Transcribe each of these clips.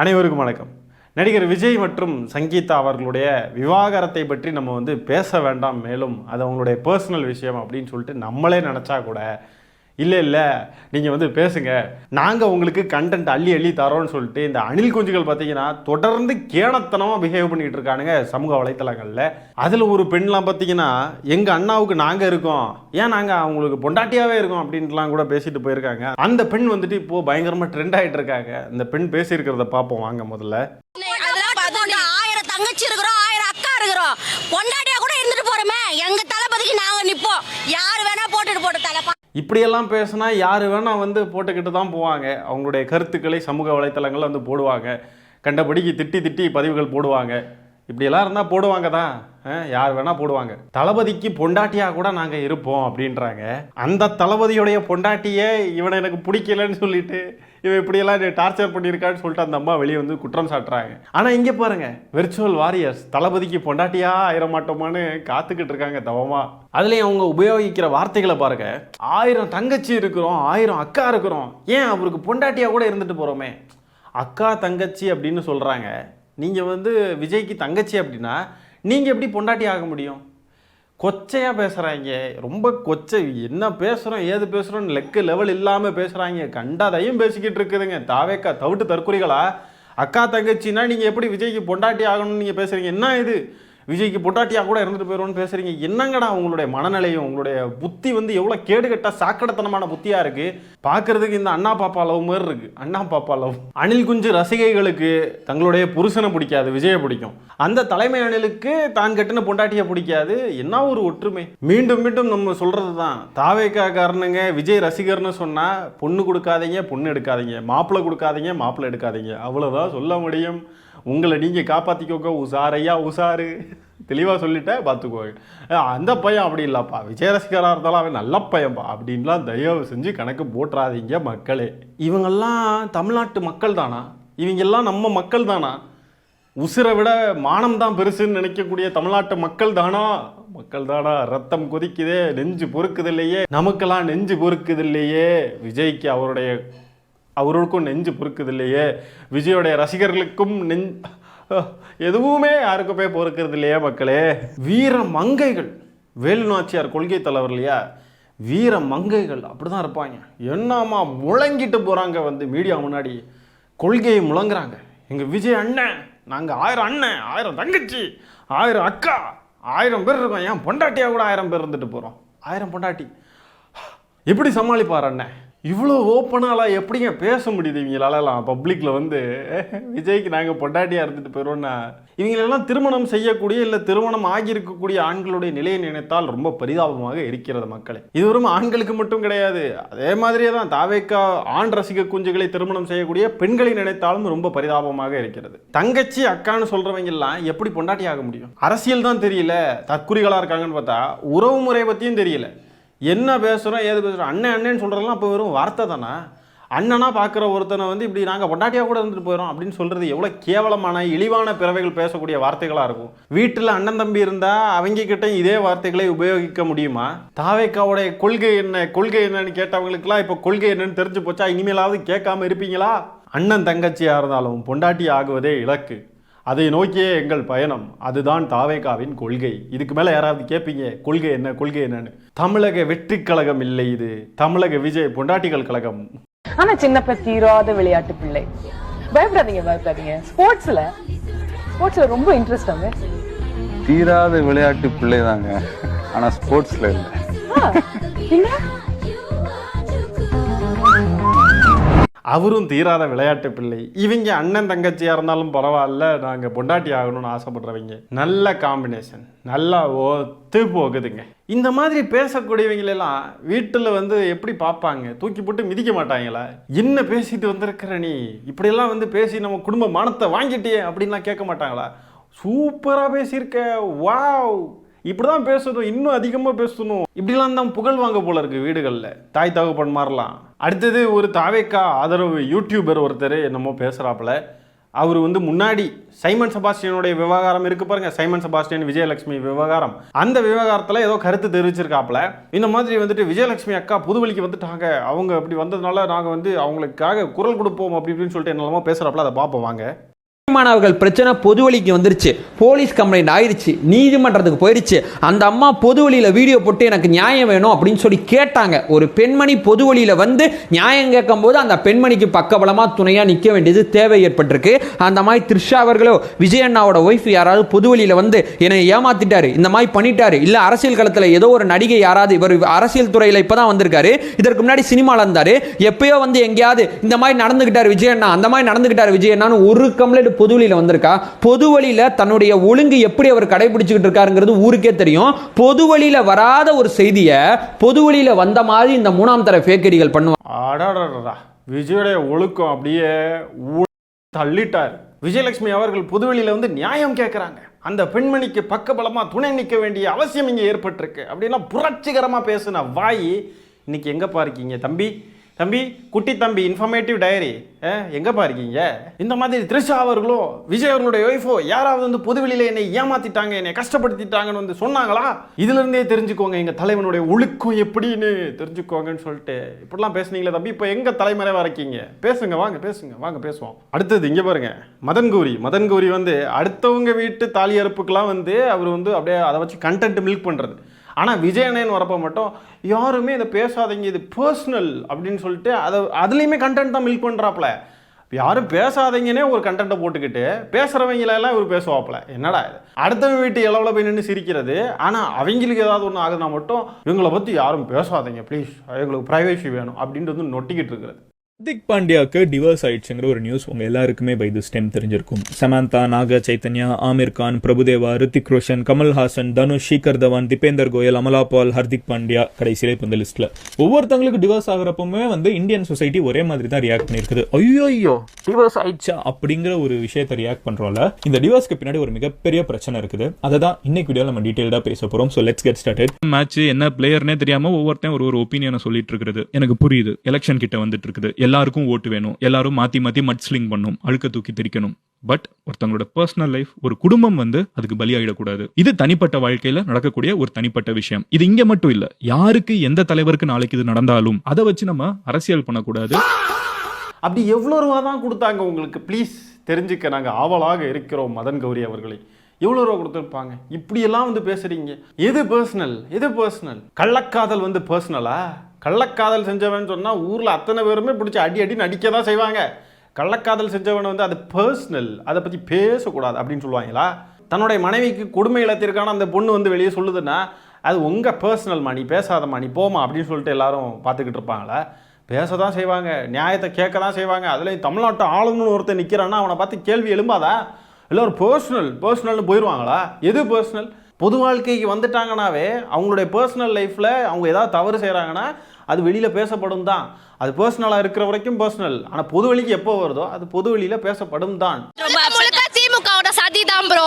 அனைவருக்கும் வணக்கம். நடிகர் விஜய் மற்றும் சங்கீதா அவர்களுடைய விவாகரத்தை பற்றி நம்ம பேச வேண்டாம், மேலும் அது அவங்களுடைய பர்சனல் விஷயம் அப்படின்னு சொல்லிட்டு நம்மளே நினச்சா கூட இல்லை நீங்கள் பேசுங்க, நாங்கள் உங்களுக்கு கண்டென்ட் அள்ளி அள்ளி தரோன்னு சொல்லிட்டு இந்த அணில் குஞ்சுகள் பார்த்தீங்கன்னா தொடர்ந்து கேணத்தனமாக பிஹேவ் பண்ணிகிட்டு இருக்கானுங்க சமூக வலைத்தளங்களில். அதில் ஒரு பெண்லாம் பார்த்தீங்கன்னா எங்கள் அண்ணாவுக்கு நாங்கள் இருக்கோம், ஏன் நாங்கள் அவங்களுக்கு பொண்டாட்டியாகவே இருக்கோம் அப்படின்ட்டுலாம் கூட பேசிட்டு போயிருக்காங்க. அந்த பெண் இப்போது பயங்கரமாக ட்ரெண்ட் ஆகிட்டு இருக்காங்க. இந்த பெண் பேசியிருக்கிறத பார்ப்போம் வாங்க. முதல்ல 1000 தங்கச்சி இருக்கிறோம், 1000 அக்கா இருக்கிறோம், பொண்டாட்டியா கூட இருந்துட்டு போறோமே, எங்க தளபதிக்கு நாங்க நிப்போம், யாரு வேணா போட்டுட்டு போட்டு தலை. இப்படியெல்லாம் பேசினா யார் வேணால் போட்டுக்கிட்டு தான் போவாங்க. அவங்களுடைய கருத்துக்களை சமூக வலைத்தளங்களில் போடுவாங்க. கண்டபடிக்கு திட்டி பதிவுகள் போடுவாங்க. இப்படியெல்லாம் இருந்தால் போடுவாங்க தான், யார் வேணால் போடுவாங்க. தளபதிக்கு பொண்டாட்டியாக கூட நாங்கள் இருப்போம் அப்படின்றாங்க. அந்த தளபதியுடைய பொண்டாட்டியே இவனை எனக்கு பிடிக்கலன்னு சொல்லிட்டு இவன் இப்படியெல்லாம் டார்ச்சர் பண்ணியிருக்கான்னு சொல்லிட்டு அந்த அம்மா வெளியே குற்றம் சாட்டுறாங்க. ஆனால் இங்கே பாருங்க, விர்ச்சுவல் வாரியர்ஸ் தளபதிக்கு பொண்டாட்டியாக ஆயிர மாட்டோமான்னு காத்துக்கிட்டு இருக்காங்க தவமா. அதுலேயும் அவங்க உபயோகிக்கிற வார்த்தைகளை பாருங்க. 1000 தங்கச்சி இருக்கிறோம், 1000 அக்கா இருக்கிறோம், ஏன் அவருக்கு பொண்டாட்டியாக கூட இருந்துட்டு போகிறோமே. அக்கா தங்கச்சி அப்படின்னு சொல்கிறாங்க. நீங்கள் விஜய்க்கு தங்கச்சி அப்படின்னா நீங்கள் எப்படி பொண்டாட்டி ஆக முடியும்? கொச்சையாக பேசுகிறாங்க, ரொம்ப கொச்சை. என்ன பேசுகிறோம் ஏது பேசுகிறோன்னு லெவல் இல்லாமல் பேசுகிறாங்க. கண்டாதையும் பேசிக்கிட்டு இருக்குதுங்க தாவேக்கா தவிட்டு தற்கொலைகளா. அக்கா தங்கச்சின்னா நீங்கள் எப்படி விஜய்க்கு பொண்டாட்டி ஆகணும்னு நீங்கள் பேசுகிறீங்க? என்ன இது, விஜய்க்கு பொண்டாட்டியாக கூட இருந்துட்டு போயிடும்னு பேசுகிறீங்க? என்னங்கடா உங்களுடைய மனநிலையும் உங்களுடைய புத்தி எவ்வளோ கேடுகட்ட சாக்கடத்தனமான புத்தியாக இருக்குது. பார்க்குறதுக்கு இந்த அண்ணா பாப்பா லவ் மாதிரி இருக்குது. அண்ணா பாப்பா லவ். அணில் குஞ்சு ரசிகைகளுக்கு தங்களுடைய புருஷனை பிடிக்காது, விஜயை பிடிக்கும். அந்த தலைமை அணிலுக்கு தான் கட்டின பொண்டாட்டியை பிடிக்காது. என்ன ஒரு ஒற்றுமை. மீண்டும் மீண்டும் நம்ம சொல்கிறது தான், தாவேக்கா காரணங்க விஜய் ரசிகர்னு சொன்னால் பொண்ணு கொடுக்காதீங்க, பொண்ணு எடுக்காதீங்க, மாப்பிள்ளை கொடுக்காதீங்க, மாப்பிள்ளை எடுக்காதீங்க, அவ்வளோதான் சொல்ல முடியும். உங்களை நீங்கள் காப்பாற்றிக்கோங்க, உஷாரையா உஷாரு, தெளிவாக சொல்லிட்டேன் பார்த்துக்கோங்க. அந்த பையன் அப்படி இல்லைப்பா, விஜய் ரசிகராக இருந்தாலும் அவன் நல்ல பையன்ப்பா அப்படின்லாம் தயவு செஞ்சு கணக்கு போட்டுறாதீங்க மக்களே. இவங்கெல்லாம் தமிழ்நாட்டு மக்கள் தானா? இவங்கெல்லாம் நம்ம மக்கள் தானா? உசிரை விட மானம் தான் பெருசுன்னு நினைக்கக்கூடிய தமிழ்நாட்டு மக்கள் தானா? மக்கள் தானா? ரத்தம் கொதிக்குதே, நெஞ்சு பொறுக்குது இல்லையே, நமக்கெல்லாம் நெஞ்சு பொறுக்குது இல்லையே, விஜய்க்கு அவர்களுக்கும் நெஞ்சு பொறுக்குது இல்லையே, விஜயோடைய ரசிகர்களுக்கும் எதுவுமே யாருக்குமே பொறுக்கிறது இல்லையே மக்களே. வீர மங்கைகள், வேலு நாச்சியார் கொள்கை தலைவர் இல்லையா, வீர மங்கைகள் அப்படிதான் இருப்பாங்க. என்னம்மா முழங்கிட்டு போகிறாங்க மீடியா முன்னாடி, கொள்கையை முழங்குறாங்க. எங்கள் விஜய் அண்ணன், நாங்கள் 1000 அண்ணன், 1000 தங்கச்சி, 1000 அக்கா, 1000 பேர் இருக்கோம், ஏன் பொண்டாட்டியாக கூட 1000 பேர் இருந்துட்டு போகிறோம். 1000 பொண்டாட்டி எப்படி சமாளிப்பார் அண்ணன்? இவ்வளோ ஓப்பனாலாம் எப்படிங்க பேச முடியுது இவங்களாலலாம் பப்ளிக்கில் விஜய்க்கு நாங்கள் பொண்டாட்டியாக இருந்துட்டு போயிடுவோன்னா? இவங்களெல்லாம் திருமணம் செய்யக்கூடிய இல்லை திருமணம் ஆகியிருக்கக்கூடிய ஆண்களுடைய நிலையை நினைத்தால் ரொம்ப பரிதாபமாக இருக்கிறது மக்களே. இது வெறும் ஆண்களுக்கு மட்டும் கிடையாது, அதே மாதிரியே தான் தாவேக்கா ஆண் ரசிக குஞ்சுகளை திருமணம் செய்யக்கூடிய பெண்களை நினைத்தாலும் ரொம்ப பரிதாபமாக இருக்கிறது. தங்கச்சி அக்கான்னு சொல்கிறவங்கெல்லாம் எப்படி பொண்டாட்டி ஆக முடியும்? அரசியல் தான் தெரியல, தற்குறிகளாக இருக்காங்கன்னு பார்த்தா உறவு முறை பற்றியும் தெரியல. என்ன பேசுகிறோம் ஏது பேசுகிறோம், அண்ணன்னு சொல்கிறதெல்லாம் இப்போ வெறும் வார்த்தை தானே. அண்ணனா பார்க்குற ஒருத்தனை இப்படி நாங்கள் பொண்டாட்டியாக கூட இருந்துட்டு போயிடும் அப்படின்னு சொல்கிறது எவ்வளோ கேவலமான இழிவான பிறவைகள் பேசக்கூடிய வார்த்தைகளாக இருக்கும். வீட்டில் அண்ணன் தம்பி இருந்தால் அவங்க கிட்ட இதே வார்த்தைகளை உபயோகிக்க முடியுமா? தாவேக்காவுடைய கொள்கை என்னன்னு கேட்டவங்களுக்குலாம் இப்போ கொள்கை என்னன்னு தெரிஞ்சு போச்சா? இனிமேலாவது கேட்காம இருப்பீங்களா? அண்ணன் தங்கச்சியாக இருந்தாலும் பொண்டாட்டி ஆகுவதே இலக்கு, அதை நோக்கியே எங்கள் பயணம், அதுதான் தாவேக்காவின் கொள்கை. இதுக்கு மேலே யாராவது கேட்பீங்க கொள்கை என்னன்னு? தமிழக வெற்றி கழகம் இல்லை, இது தமிழக விஜய் பொண்டாட்டிகள் கழகம். ஆனா சின்னப்ப தீராத விளையாட்டு பிள்ளை. பயப்படாதீங்க. ஸ்போர்ட்ஸ்ல ரொம்ப இன்ட்ரெஸ்ட் ஆங்க. தீராத விளையாட்டு பிள்ளை தாங்க, ஆனா ஸ்போர்ட்ஸ்ல இல்ல. அவரும் தீராத விளையாட்டு பிள்ளை. இவங்க அண்ணன் தங்கச்சியாக இருந்தாலும் பரவாயில்ல, நாங்கள் பொண்டாட்டி ஆகணும்னு ஆசைப்படுறவங்க. நல்ல காம்பினேஷன், நல்லா ஒத்து போகுதுங்க. இந்த மாதிரி பேசக்கூடியவங்களெல்லாம் வீட்டில் எப்படி பார்ப்பாங்க? தூக்கி போட்டு மிதிக்க மாட்டாங்களா? என்ன பேசிட்டு வந்திருக்கிற நீ, இப்படியெல்லாம் பேசி நம்ம குடும்ப மானத்தை வாங்கிட்டியே அப்படின்லாம் கேட்க மாட்டாங்களா? சூப்பராக பேசியிருக்க, வாவ், இப்படிதான் பேசணும், இன்னும் அதிகமாக பேசணும், இப்படிலாம் தான் புகழ் வாங்க போல இருக்கு வீடுகளில், தாய் தகப்பன் மாதிரிலாம். அடுத்தது ஒரு தாவேக்கா ஆதரவு யூடியூபர் ஒருத்தர் என்னமோ பேசுகிறாப்புல. அவர் வந்து முன்னாடி சைமன் செபாஸ்டியனுடைய விவகாரம் இருக்கு பாருங்க, சைமன் செபாஸ்டியன் விஜயலட்சுமி விவகாரம், அந்த விவகாரத்தில் ஏதோ கருத்து தெரிவிச்சிருக்காப்புல. இந்த மாதிரி வந்துட்டு விஜயலட்சுமி அக்கா புதுவெளிக்கு வந்துட்டாங்க, அவங்க அப்படி வந்ததுனால நாங்கள் வந்து அவங்களுக்காக குரல் கொடுப்போம் அப்படி இப்படின்னு சொல்லிட்டு என்னெல்லாமோ பேசுகிறாப்புல. அதை பார்ப்போம் வாங்க. அவர்கள் பிரச்சனை பொதுவெளிக்கு வந்துருச்சு, போலீஸ் கம்ப்ளைண்ட் ஆயிடுச்சு, நீதிமன்றத்துக்கு போயிடுச்சு. அந்த அம்மா பொதுவெளியில வீடியோ போட்டு எனக்கு நியாயம் வேணும் அப்படின்னு சொல்லி கேட்டாங்க. ஒரு பெண்மணி பொதுவெளியில வந்து நியாயம் கேட்கும் போது அந்த பெண்மணிக்கு பக்கபலமா துணையா நிற்க வேண்டியது தேவை ஏற்பட்டிருக்கு. அந்த மாதிரி த்ரிஷா அவர்களோ விஜய் அண்ணாவோட ஒய்ஃப் யாராவது பொதுவெளியில வந்து என்னை ஏமாத்திட்டாரு, இந்த மாதிரி பண்ணிட்டாரு, இல்ல அரசியல் களத்துல ஏதோ ஒரு நடிகை யாராவது, இவர் அரசியல் துறையில இப்பதான் வந்திருக்காரு, இதற்கு முன்னாடி சினிமால இருந்தாரு, எப்பயோ வந்து எங்கேயாவது இந்த மாதிரி நடந்துகிட்டாரு விஜய் அண்ணா, அந்த மாதிரி நடந்துகிட்டாரு விஜய் அண்ணான்னு ஒரு கம்ப்ளைண்ட் பொதுவெளியில வந்திருக்கா? பொதுவெளியில தன்னுடைய ஒழுங்கு எப்படி அவர் கடைபிடிச்சுக்கிட்டு இருக்காருங்கிறது ஊருக்கே தெரியும். பொதுவெளியில வராத ஒரு செய்தியை பொதுவெளியில வந்த மாதிரி இந்த மூணாம் தர ஃபேக்கடிகள் பண்ணுவாங்க. விஜயோடைய ஒழுக்கம் அப்படியே தள்ளிட்டார். விஜயலட்சுமி அவர்கள் பொதுவெளியில வந்து நியாயம் கேட்கிறாங்க, அந்த பெண்மணிக்கு பக்கபலமா துணை நிற்க வேண்டிய அவசியம் இங்க ஏற்பட்டிருக்கு அப்படின்னா புரட்சிகரமா பேசுன வாய் இன்னைக்கு எங்கப்பா இருக்கீங்க தம்பி? தம்பி, குட்டி தம்பி, இன்ஃபர்மேட்டிவ் டைரி எங்கப்பா இருக்கீங்க? இந்த மாதிரி த்ரிஷா அவர்களோ விஜய் அவர்களுடைய ஒய்ஃபோ யாராவது வந்து பொதுவெளியில என்னை ஏமாத்திட்டாங்க, என்னை கஷ்டப்படுத்திட்டாங்கன்னு வந்து சொன்னாங்களா? இதுல இருந்தே தெரிஞ்சுக்கோங்க எங்க தலைவனுடைய ஒழுக்கம் எப்படின்னு தெரிஞ்சுக்கோங்கன்னு சொல்லிட்டு இப்படிலாம் பேசுனீங்களே தம்பி, இப்போ எங்க தலைமறைவா இருக்கீங்க? பேசுங்க, வாங்க பேசுங்க, வாங்க பேசுவோம். அடுத்தது இங்க பாருங்க, மதன் கௌரி வந்து அடுத்தவங்க வீட்டு தாலி அறுப்புக்கெல்லாம் வந்து அவர் வந்து அப்படியே அதை வச்சு கண்டென்ட் மில்க் பண்றது. ஆனால் விஜயனேன்னு வரப்போ மட்டும் யாருமே இதை பேசாதீங்க, இது பர்சனல் அப்படின்னு சொல்லிட்டு அதுலேயுமே கண்டென்ட் தான் மில்க் பண்ணுறாப்புல. யாரும் பேசாதீங்கன்னே ஒரு கண்டென்ட்டை போட்டுக்கிட்டு பேசுகிறவங்களெல்லாம் இவர் பேசுவாப்புல. என்னடா இது? அடுத்தவங்க வீட்டு இளவில் போய் நின்று சிரிக்கிறது, ஆனால் அவங்களுக்கு ஏதாவது ஒன்று ஆகுதுன்னா மட்டும் இவங்களை பற்றி யாரும் பேசாதீங்க ப்ளீஸ், எங்களுக்கு ப்ரைவேசி வேணும் அப்படின்ட்டு வந்து நொட்டிக்கிட்டு இருக்கிறது. ஹர்திக் பாண்டியாவுக்கு டிவோர்ஸ் ஆயிடுச்சுங்கிற ஒரு நியூஸ் உங்க எல்லாருக்குமே பை திஸ் டைம் தெரிஞ்சிருக்கும். சமந்தா, நாக சைத்தன்யா, ஆமிர் கான், பிரபுதேவா, ரித்திக் ரோஷன், கமல்ஹாசன், தனுஷ், ஷீகர் தவான், தீபேந்தர் கோயல், அமலா பால், ஹர்திக் பாண்டியா கடைசியிலே இப்போ இந்த லிஸ்ட்ல. ஒவ்வொருத்தவங்களுக்கு டிவோர்ஸ் ஆகிறப்பவுமே வந்து இந்தியன் சொசைட்டி ஒரே மாதிரி தான் ரியாக்ட் பண்ணிருக்குது. ஐயோ டிவோர்ஸ் ஆயிடுச்சா அப்படிங்கிற ஒரு விஷயத்தை ரியாக்ட் பண்றோம்ல. இந்த டிவோர்ஸ்க்கு பின்னாடி ஒரு மிகப்பெரிய பிரச்சனை இருக்குது. அதை தான் இன்னைக்கு வீடியோல நம்ம டீடைல்டா பேச போறோம். So let's get started. Match என்ன பிளேயர்னே தெரியாம ஒவ்வொருத்தையும் ஒரு ஒப்பீனியனை சொல்லிட்டு இருக்கிறது எனக்கு புரியுது. எலெக்ஷன் கிட்ட வந்துட்டு இருக்குது, எல்லாருக்கும் ஓட்டு வேணும், எல்லாரும் மாத்தி மாத்தி மட்ஸ்லிங் பண்ணும், அழுக்க தூக்கி திரிக்கணும். பட் ஒருத்தவங்களோட பர்சனல் லைஃப், ஒரு குடும்பம் வந்து அதுக்கு பலியாயிடக்கூடாது. இது தனிப்பட்ட வாழ்க்கையில நடக்கக்கூடிய ஒரு தனிப்பட்ட விஷயம். இது இங்க மட்டும் இல்ல, யாருக்கு எந்த தலைவருக்கு நாளைக்கு இது நடந்தாலும் அதை வச்சு நம்ம அரசியல் பண்ணக்கூடாது. அப்படி எவ்வளோ ரூபா தான் கொடுத்தாங்க உங்களுக்கு? ப்ளீஸ் தெரிஞ்சுக்க நாங்கள் ஆவலாக இருக்கிறோம். மதன் கௌரி அவர்களை எவ்வளோ ரூபா கொடுத்துருப்பாங்க? இப்படியெல்லாம் வந்து பேசுறீங்க. எது பர்சனல், எது பர்சனல்? கள்ளக்காதல் வந்து பர்சனலா? கள்ளக்காதல் செஞ்சவன் சொன்னால் ஊரில் அத்தனை பேருமே பிடிச்சி அடி நடிக்க தான் செய்வாங்க. கள்ளக்காதல் செஞ்சவன் வந்து அது பர்சனல், அதை பற்றி பேசக்கூடாது அப்படின்னு சொல்லுவாங்களா? தன்னுடைய மனைவிக்கு கொடுமை இழத்திருக்கான அந்த பொண்ணு வந்து வெளியே சொல்லுதுன்னா அது உங்கள் பர்சனல்மா, நீ பேசாதம்மா, நீ போமா அப்படின்னு சொல்லிட்டு எல்லாரும் பார்த்துக்கிட்டு இருப்பாங்களா? பேச தான் செய்வாங்க, நியாயத்தை கேட்க தான் செய்வாங்க. அதுலேயும் தமிழ்நாட்டை ஆளுநர்னு ஒருத்தர் நிற்கிறான்னா அவனை பார்த்து கேள்வி எழும்பாதா? எல்லோரும் பர்சனல்னு போயிடுவாங்களா? எது பர்சனல்? பொது வாழ்க்கைக்கு வந்துட்டாங்கனாவே அவங்களுடைய பர்சனல் லைஃப்பில் அவங்க ஏதாவது தவறு செய்கிறாங்கன்னா அது வெளியில் பேசப்படும் தான். அது பர்சனலாக இருக்கிற வரைக்கும் பர்சனல். ஆனால் பொது வெளிக்கு எப்போ வருதோ அது பொது வெளியில் பேசப்படும் தான். முழுக்க திமுகவோட சதி தான் ப்ரோ,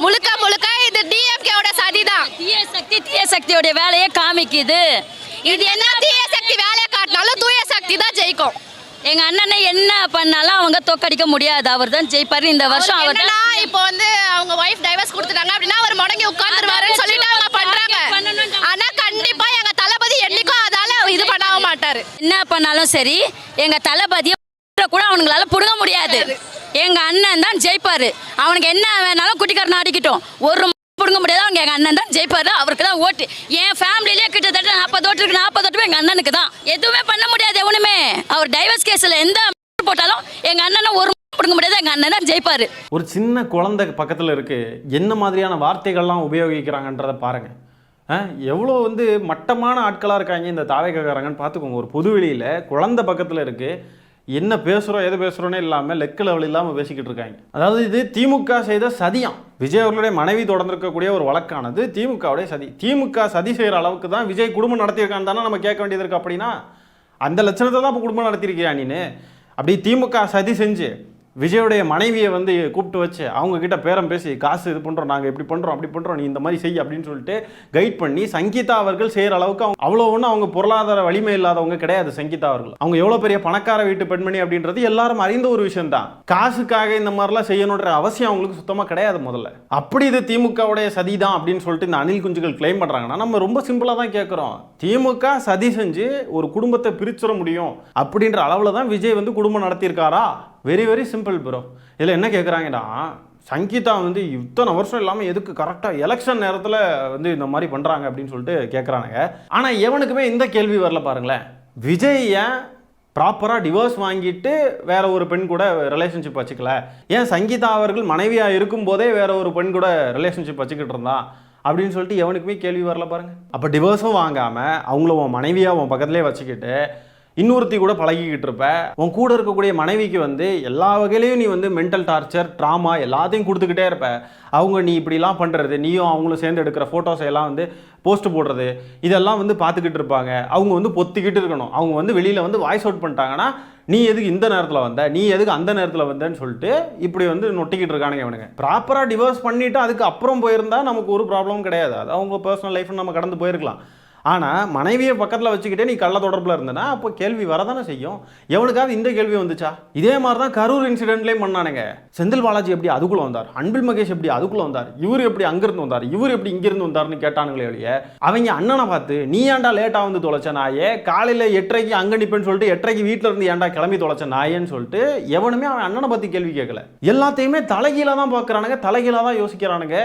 முழுக்க இது டிஎம்கேவோட சதி தான். தீய சக்தியோட வேலையை காமிக்குது. இது என்ன தீய சக்தி வேலையை காட்டினாலும் தூய சக்தி தான் ஜெயிக்கும். எங்க அண்ணனை என்ன பண்ணாலும் அவங்க தோக்கடிக்க முடியாது, அவர் தான் ஜெயிப்பாரு இந்த வருஷம். அவர் தான் இப்போ வந்து அவங்க வைஃப் டைவர்ஸ் கொடுத்துட்டாங்க அப்படின்னா அவர் முடங்கி உட்கார்ந்துருவாருன்னு சொல்லிட்டு அவங்க பண்றாங்க. ஆனா கண்டிப்பா எங்க தளபதி என்னைக்கும் அதால இது பண்ணாம மாட்டாரு. என்ன பண்ணாலும் சரி எங்க தளபதியை கூட அவங்களால புடுங்க முடியாது. எங்க அண்ணன் தான் ஜெயிப்பாரு. அவனுக்கு என்ன வேணாலும் குட்டிக்காரன் அடிக்கட்டும், ஒரு புடுங்க முடியாது. அவங்க எங்க அண்ணன் தான் ஜெயிப்பாரு, அவருக்கு தான் ஓட்டு. என் ஃபேமிலியிலே கிட்டத்தட்ட 40 ஓட்டு இருக்கு, 40 ஓட்டுமே எங்க அண்ணனுக்கு தான். எதுவுமே பண்ண முடியாது எவனுமே. அவர் டைவர்ஸ் கேஸ்ல எந்த போட்டாலும் எங்க அண்ணனை ஒரு புடுங்க முடியாது, எங்க அண்ணன் தான் ஜெயிப்பாரு. ஒரு சின்ன குழந்தை பக்கத்தில் இருக்கு, என்ன மாதிரியான வார்த்தைகள்லாம் உபயோகிக்கிறாங்கன்றதை பாருங்க. எவ்வளோ வந்து மட்டமான ஆட்களாக இருக்காங்க இந்த தாவேக்காரங்கன்னு பார்த்துக்கோங்க. ஒரு பொதுவெளியில் குழந்தை பக்கத்தில் இருக்கு, என்ன பேசுகிறோம் எது பேசுகிறோன்னே இல்லாமல் லெக்க லெவல் இல்லாமல் பேசிக்கிட்டு இருக்காங்க. அதாவது இது திமுக செய்த சதியாம். விஜய் அவர்களுடைய மனைவி தொடர்ந்திருக்கக்கூடிய ஒரு வழக்கானது திமுகவுடைய சதி. திமுக சதி செய்கிற அளவுக்கு தான் விஜய் குடும்பம் நடத்தியிருக்கான்னு தானே நம்ம கேட்க வேண்டியது இருக்குது. அப்படின்னா அந்த லட்சணத்தை தான் இப்போ குடும்பம் நடத்தியிருக்கியா நீனு? அப்படி திமுக சதி செஞ்சு விஜயோடைய மனைவியை வந்து கூப்பிட்டு வச்சு அவங்க கிட்ட பேரம் பேசி காசு இது பண்ணுறோம், நாங்கள் இப்படி பண்ணுறோம் அப்படி பண்ணுறோம், நீ இந்த மாதிரி செய் அப்படின்னு சொல்லிட்டு கைட் பண்ணி சங்கீதா அவர்கள் செய்கிற அளவுக்கு அவ்வளோ ஒன்றும் அவங்க பொருளாதார வலிமை இல்லாதவங்க கிடையாது. சங்கீதா அவர்கள் அவங்க எவ்வளோ பெரிய பணக்கார வீட்டு பெண்மணி அப்படின்றது எல்லாரும் அறிந்த ஒரு விஷயம் தான். காசுக்காக இந்த மாதிரிலாம் செய்யணுன்ற அவசியம் அவங்களுக்கு சுத்தமாக கிடையாது முதல்ல. அப்படி இது திமுகவுடைய சதி தான் அப்படின்னு சொல்லிட்டு இந்த அணில் குஞ்சுகள் கிளைம் பண்ணுறாங்கன்னா நம்ம ரொம்ப சிம்பிளாக தான் கேட்குறோம். திமுக சதி செஞ்சு ஒரு குடும்பத்தை பிரிச்சுட முடியும் அப்படின்ற அளவில் தான் விஜய் வந்து குடும்பம் நடத்தியிருக்காரா? Very very simple bro. இதில் என்ன கேட்குறாங்கன்னா, சங்கீதா வந்து இத்தனை வருஷம் இல்லாமல் எதுக்கு கரெக்டாக எலெக்ஷன் நேரத்தில் வந்து இந்த மாதிரி பண்ணுறாங்க அப்படின்னு சொல்லிட்டு கேட்குறானுங்க. ஆனால் எவனுக்குமே இந்த கேள்வி வரல பாருங்களேன். விஜய் ஏன் ப்ராப்பராக டிவோர்ஸ் வாங்கிட்டு வேற ஒரு பெண் கூட ரிலேஷன்ஷிப் வச்சுக்கல? ஏன் சங்கீதா அவர்கள் மனைவியாக இருக்கும்போதே வேற ஒரு பெண் கூட ரிலேஷன்ஷிப் வச்சுக்கிட்டு இருந்தா அப்படின்னு சொல்லிட்டு எவனுக்குமே கேள்வி வரல பாருங்க. அப்போ டிவோர்ஸும் வாங்காமல் அவங்கள உன் மனைவியாக உன் பக்கத்துலேயே வச்சுக்கிட்டு இன்னொருத்தி கூட பழகிக்கிட்டு இருப்ப. உன் கூட இருக்கக்கூடிய மனைவிக்கு வந்து எல்லா வகையிலையும் நீ வந்து மென்டல் டார்ச்சர், ட்ராமா எல்லாத்தையும் கொடுத்துக்கிட்டே இருப்ப. அவங்க நீ இப்படிலாம் பண்ணுறது, நீயும் அவங்களும் சேர்ந்து எடுக்கிற ஃபோட்டோஸை எல்லாம் வந்து போஸ்ட் போடுறது, இதெல்லாம் வந்து பார்த்துக்கிட்டு இருப்பாங்க. அவங்க வந்து பொத்திக்கிட்டு இருக்கணும். அவங்க வந்து வெளியில் வந்து வாய்ஸ் அவுட் பண்ணிட்டாங்கன்னா நீ எதுக்கு இந்த நேரத்தில் வந்த, நீ எதுக்கு அந்த நேரத்தில் வந்தேன்னு சொல்லிட்டு இப்படி வந்து நொட்டிக்கிட்டு இருக்கானுங்க இவனுங்க. ப்ராப்பராக டிவோர்ஸ் பண்ணிவிட்டு அதுக்கு அப்புறம் போயிருந்தா நமக்கு ஒரு ப்ராப்ளமும் கிடையாது. அது அவங்க பர்சனல் லைஃப்னு நம்ம கடந்து போயிருக்கலாம். ஆனால் மனைவியை பக்கத்தில் வச்சுக்கிட்டே நீ கள்ள தொடர்பில் இருந்தனா அப்போ கேள்வி வரதானே செய்யும். எவனுக்காவது இந்த கேள்வி வந்துச்சா? இதே மாதிரி தான் கரூர் இன்சிடென்ட்லேயும் பண்ணானுங்க. செந்தில் பாலாஜி எப்படி அதுக்குள்ளே வந்தார், அன்பில் மகேஷ் எப்படி அதுக்குள்ளே வந்தார், இவர் எப்படி அங்கிருந்து வந்தார், இவர் எப்படி இங்கிருந்து வந்தார்னு கேட்டானுங்களே ஒழிய அவங்க அண்ணனை பார்த்து நீ ஏன்டா லேட்டாக வந்து தொலைச்ச நாயே, காலையில் 8:30 அங்கே நிற்பேன்னு சொல்லிட்டு 8:30 வீட்டில் இருந்து ஏன்டா கிளம்பி தொலைச்ச நாயேன்னு சொல்லிட்டு எவனுமே அவன் அண்ணனை பற்றி கேள்வி கேட்கல. எல்லாத்தையுமே தலைகீழாக தான் பார்க்குறானுங்க, தலைகீழாக தான் யோசிக்கிறானுங்க.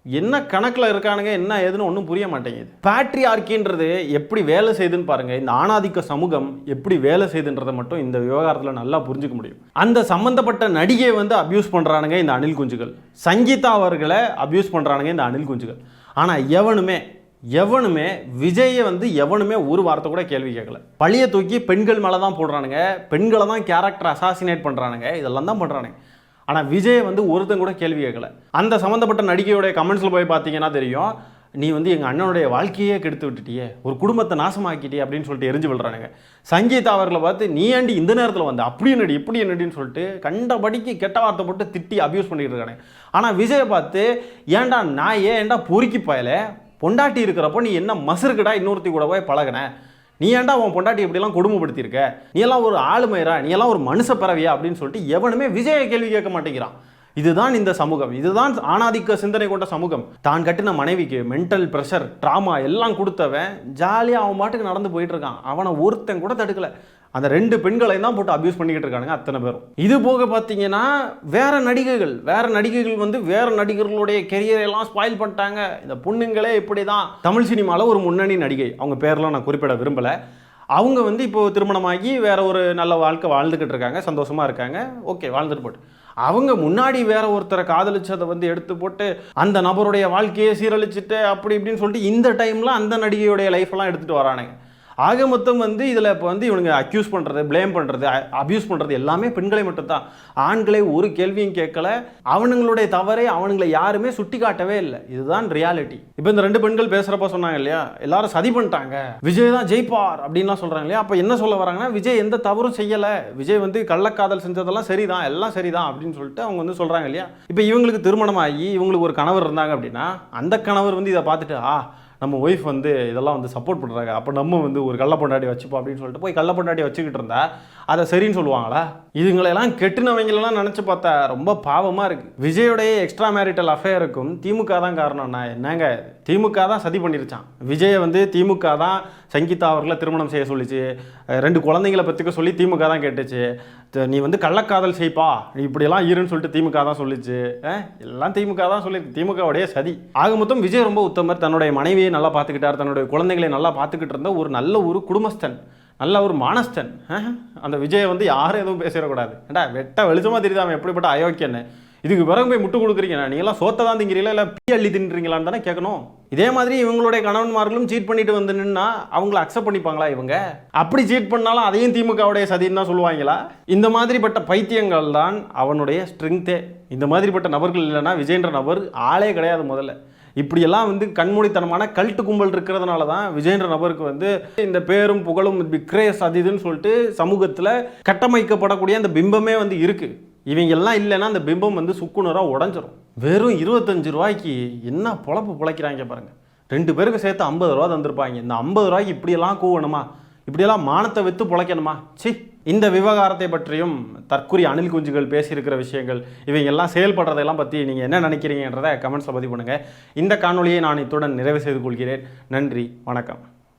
என்ன கணக்கில் இருக்கானுங்க என்ன ஏதுன்னு ஒன்றும் புரிய மாட்டேங்குது. பேட்ரியார்க்கின்றது எப்படி வேலை செய்யுதுன்னு பாருங்கள். இந்த ஆணாதிக்க சமூகம் எப்படி வேலை செய்யுதுன்றதை மட்டும் இந்த விவகாரத்தில் நல்லா புரிஞ்சுக்க முடியும். அந்த சம்மந்தப்பட்ட நடிகையை வந்து அப்யூஸ் பண்ணுறானுங்க இந்த அணில் குஞ்சுகள், சங்கீதா அவர்களை அப்யூஸ் பண்ணுறானுங்க இந்த அணில் குஞ்சுகள். ஆனால் எவனுமே விஜயை வந்து எவனுமே ஒரு வார்த்தை கூட கேள்வி கேட்கல. பழியை தூக்கி பெண்கள் மேலே தான் போடுறானுங்க, பெண்களை தான் கேரக்டர் அசாசினேட் பண்ணுறானுங்க, இதெல்லாம் தான் பண்ணுறானுங்க. ஆனால் விஜய் வந்து ஒருத்தன் கூட கேள்வி கேட்கல. அந்த சம்மந்தப்பட்ட நடிகையோடைய கமெண்ட்ஸில் போய் பார்த்தீங்கன்னா தெரியும், நீ வந்து எங்கள் அண்ணனுடைய வாழ்க்கையே கெடுத்து விட்டுட்டியே, ஒரு குடும்பத்தை நாசமாக்கிட்டே அப்படின்னு சொல்லிட்டு எரிஞ்சு விடுறானுங்க. சங்கீதா அவர்களை பார்த்து நீ ஏண்டி இந்த நேரத்தில் வந்து அப்படி என்னடி இப்படி என்னடின்னு சொல்லிட்டு கண்டபடிக்கு கெட்ட வார்த்தை போட்டு திட்டி அப்யூஸ் பண்ணிட்டு இருக்கானே. ஆனால் விஜயை பார்த்து ஏன்டா நான் ஏன்டா பொறுக்கி பாயல, பொண்டாட்டி இருக்கிறப்போ நீ என்ன மசருக்குடா இன்னொருத்தி கூட போய் பழகின, நீ ஏன்டா உன் பொண்டாட்டி இப்படிலாம் கொடுமைப்படுத்தியிருக்க, நீ எல்லாம் ஒரு ஆளுமையரா, நீ எல்லாம் ஒரு மனுஷ பறவையா அப்படின்னு சொல்லிட்டு எவனுமே விஜயை கேள்வி கேட்க மாட்டேங்கிறான். இதுதான் இந்த சமூகம், இதுதான் ஆணாதிக்க சிந்தனை கொண்ட சமூகம். தான் கட்டின மனைவிக்கு மென்டல் ப்ரெஷர், ட்ராமா எல்லாம் கொடுத்தவன் ஜாலியாக அவன் பாட்டுக்கு நடந்து போயிட்டு இருக்கான். அவனை ஒருத்தன் கூட தடுக்கல. அந்த 2 பெண்களை தான் போட்டு அப்யூஸ் பண்ணிக்கிட்டு இருக்கானுங்க அத்தனை பேரும். இது போக பார்த்தீங்கன்னா வேற நடிகைகள் வந்து வேற நடிகர்களுடைய கெரியரெல்லாம் ஸ்பாயில் பண்ணிட்டாங்க. இந்த பொண்ணுங்களே இப்படி தான். தமிழ் சினிமாவில் ஒரு முன்னணி நடிகை, அவங்க பேரெலாம் நான் குறிப்பிட விரும்பலை, அவங்க வந்து இப்போது திருமணமாகி வேற ஒரு நல்ல வாழ்க்கை வாழ்ந்துக்கிட்டு இருக்காங்க, சந்தோஷமாக இருக்காங்க, ஓகே வாழ்ந்துட்டு போட்டு. அவங்க முன்னாடி வேற ஒருத்தரை காதலிச்சதை வந்து எடுத்து போட்டு அந்த நபருடைய வாழ்க்கையை சீரழிச்சிட்டு அப்படி இப்படின்னு சொல்லிட்டு இந்த டைமில் அந்த நடிகையுடைய லைஃப்பெல்லாம் எடுத்துகிட்டு வரானுங்க. ஆக மொத்தம் வந்து இதில் இப்போ வந்து இவனுங்க அக்யூஸ் பண்ணுறது, ப்ளேம் பண்ணுறது, அப்யூஸ் பண்ணுறது எல்லாமே பெண்களை மட்டும்தான். ஆண்களை ஒரு கேள்வியும் கேட்கல. அவனுங்களுடைய தவறை அவனுங்களை யாருமே சுட்டி காட்டவே இல்லை. இதுதான் ரியாலிட்டி. இப்போ இந்த 2 பெண்கள் பேசுகிறப்ப சொன்னாங்க இல்லையா, எல்லாரும் சதி பண்ணிட்டாங்க, விஜய் தான் ஜெயிப்பார் அப்படின்லாம் சொல்கிறாங்க இல்லையா. அப்போ என்ன சொல்ல வராங்கன்னா, விஜய் எந்த தவறும் செய்யலை, விஜய் வந்து கள்ளக்காதல் செஞ்சதெல்லாம் சரிதான், எல்லாம் சரிதான் அப்படின்னு சொல்லிட்டு அவங்க வந்து சொல்கிறாங்க இல்லையா. இப்போ இவங்களுக்கு திருமணமாகி இவங்களுக்கு ஒரு கணவர் இருந்தாங்க அப்படின்னா அந்த கணவர் வந்து இதை பார்த்துட்டு நம்ம ஒய்ஃப் வந்து இதெல்லாம் வந்து சப்போர்ட் பண்ணுறாங்க, அப்போ நம்ம வந்து ஒரு கள்ள பொண்டாட்டி வச்சுப்போம் அப்படின்னு சொல்லிட்டு போய் கள்ள பொண்டாட்டி வச்சுக்கிட்டு இருந்தா அதை சரின்னு சொல்லுவாங்களா? இதுங்களெல்லாம் கெட்டுனவங்களெல்லாம் நினச்சி பார்த்தா ரொம்ப பாவமாக இருக்குது. விஜயோடைய எக்ஸ்ட்ரா மேரிட்டல் அஃபேருக்கும் திமுக தான் காரணம்னா என்னங்க, திமுக தான் சதி பண்ணிருச்சான். விஜயை வந்து திமுக தான் சங்கீதா அவர்களை திருமணம் செய்ய சொல்லிச்சு, 2 குழந்தைங்களை பற்றிக்க சொல்லி திமுக தான் கேட்டுச்சு, நீ வந்து கள்ளக்காதல் செய்ப்பா, நீ இப்படியெல்லாம் இருன்னு சொல்லிட்டு திமுக தான் சொல்லிச்சு, எல்லாம் திமுக தான் சொல்லியிருக்கு, திமுகவுடைய சதி. ஆக மொத்தம் விஜய் ரொம்ப உத்தமர், தன்னுடைய மனைவியை நல்லா பார்த்துக்கிட்டார், தன்னுடைய குழந்தைகளை நல்லா பார்த்துக்கிட்டு இருந்த ஒரு நல்ல ஒரு குடும்பஸ்தன், நல்ல ஒரு மானஸ்தன். அந்த விஜயை வந்து யாரும் எதுவும் பேசிடக்கூடாது. ஏண்டா வெட்ட வெளிச்சமாக தெரியுது அவன் எப்படிப்பட்ட அயோக்கியன்னு. இதுக்கு பிறகு போய் முட்டு கொடுக்குறீங்க, நீங்களாம் சோத்தை தான் திங்கிறீங்களா இல்லை பீ அள்ளி தின்றீங்களான்னு தானே கேட்கணும். இதே மாதிரி இவங்களுடைய கணவன்மார்களும் சீட் பண்ணிட்டு வந்து நின்னா அவங்கள அக்செப்ட் பண்ணிப்பாங்களா? இவங்க அப்படி சீட் பண்ணாலும் அதையும் திமுகவுடைய சதின்னு தான் சொல்லுவாங்களா? இந்த மாதிரிப்பட்ட பைத்தியங்கள் தான் அவனுடைய ஸ்ட்ரென்த்தே. இந்த மாதிரிப்பட்ட நபர்கள் இல்லைன்னா விஜய்ன்ற நபர் ஆளே கிடையாது. முதல்ல இப்படியெல்லாம் வந்து கண்மூடித்தனமான கல்ட்டு கும்பல் இருக்கிறதுனால தான் விஜய்ன்ற நபருக்கு வந்து இந்த பேரும் புகழும் கிரேஸ் அது இதுன்னு சொல்லிட்டு சமூகத்தில் கட்டமைக்கப்படக்கூடிய அந்த பிம்பமே வந்து இருக்குது. இவங்கெல்லாம் இல்லைன்னா அந்த பிம்பம் வந்து சுக்குநூறாக உடஞ்சிரும். வெறும் 25 ரூபாய்க்கு என்ன பொழப்பு பிழைக்கிறாங்க பாருங்கள். 2 பேருக்கு சேர்த்து 50 ரூபா தந்திருப்பாங்க. இந்த 50 ரூபாய்க்கு இப்படியெல்லாம் கூவணுமா, இப்படியெல்லாம் மானத்தை விற்று பிழைக்கணுமா? சி. இந்த விவகாரத்தை பற்றியும் தற்குறி அணில் குஞ்சுகள் பேசியிருக்கிற விஷயங்கள், இவங்க எல்லாம் செயல்படுறதெல்லாம் பற்றி நீங்கள் என்ன நினைக்கிறீங்கன்றதை கமெண்ட்ஸில் பதிவு பண்ணுங்கள். இந்த காணொலியை நான் இத்துடன் நிறைவு செய்து கொள்கிறேன். நன்றி, வணக்கம்.